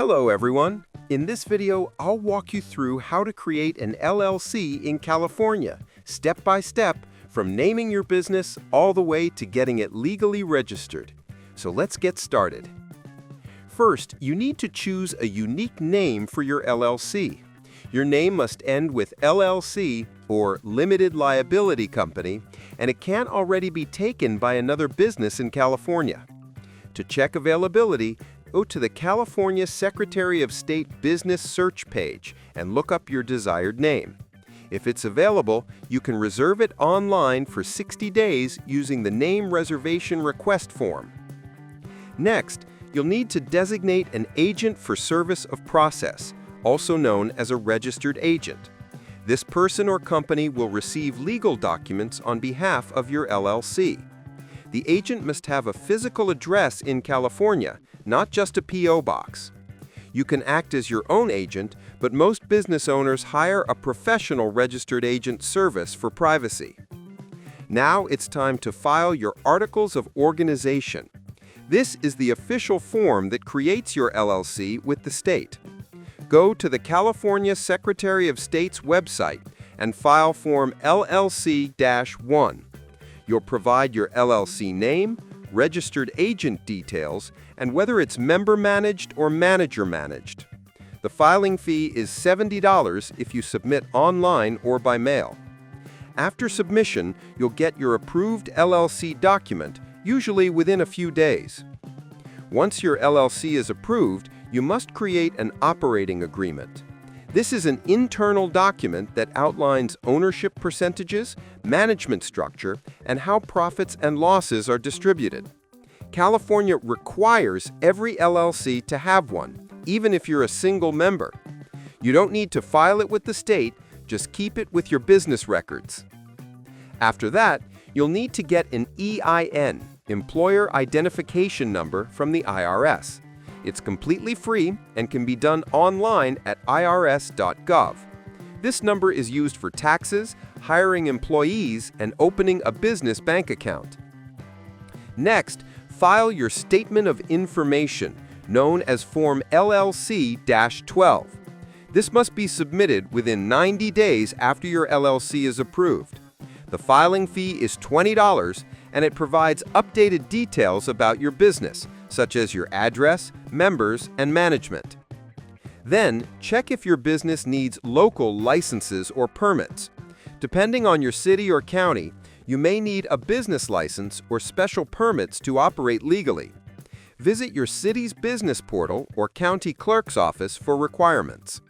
Hello everyone. In this video, I'll walk you through how to create an LLC in California, step by step, from naming your business all the way to getting it legally registered. So let's get started. First, you need to choose a unique name for your LLC. Your name must end with LLC or Limited Liability Company, and it can't already be taken by another business in California. To check availability, go to the California Secretary of State Business Search page and look up your desired name. If it's available, you can reserve it online for 60 days using the Name Reservation Request form. Next, you'll need to designate an agent for service of process, also known as a registered agent. This person or company will receive legal documents on behalf of your LLC. The agent must have a physical address in California, not just a P.O. box. You can act as your own agent, but most business owners hire a professional registered agent service for privacy. Now it's time to file your Articles of Organization. This is the official form that creates your LLC with the state. Go to the California Secretary of State's website and file Form LLC-1. You'll provide your LLC name, registered agent details, and whether it's member-managed or manager-managed. The filing fee is $70 if you submit online or by mail. After submission, you'll get your approved LLC document, usually within a few days. Once your LLC is approved, you must create an operating agreement. This is an internal document that outlines ownership percentages, management structure, and how profits and losses are distributed. California requires every LLC to have one, even if you're a single member. You don't need to file it with the state, just keep it with your business records. After that, you'll need to get an EIN, Employer Identification Number, from the IRS. It's completely free and can be done online at irs.gov. This number is used for taxes, hiring employees, and opening a business bank account. Next, file your Statement of Information, known as Form LLC-12. This must be submitted within 90 days after your LLC is approved. The filing fee is $20, and it provides updated details about your business, such as your address, members, and management. Then, check if your business needs local licenses or permits. Depending on your city or county, you may need a business license or special permits to operate legally. Visit your city's business portal or county clerk's office for requirements.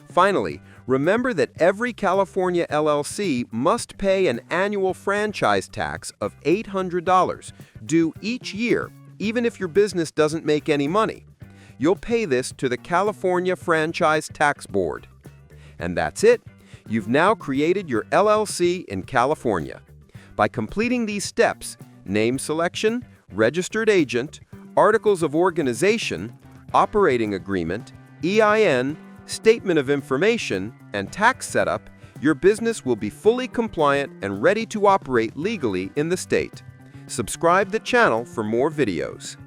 Finally, remember that every California LLC must pay an annual franchise tax of $800 due each year, even if your business doesn't make any money. You'll pay this to the California Franchise Tax Board. And that's it. You've now created your LLC in California. By completing these steps, name selection, registered agent, articles of organization, operating agreement, EIN, statement of information, and tax setup, your business will be fully compliant and ready to operate legally in the state. Subscribe the channel for more videos.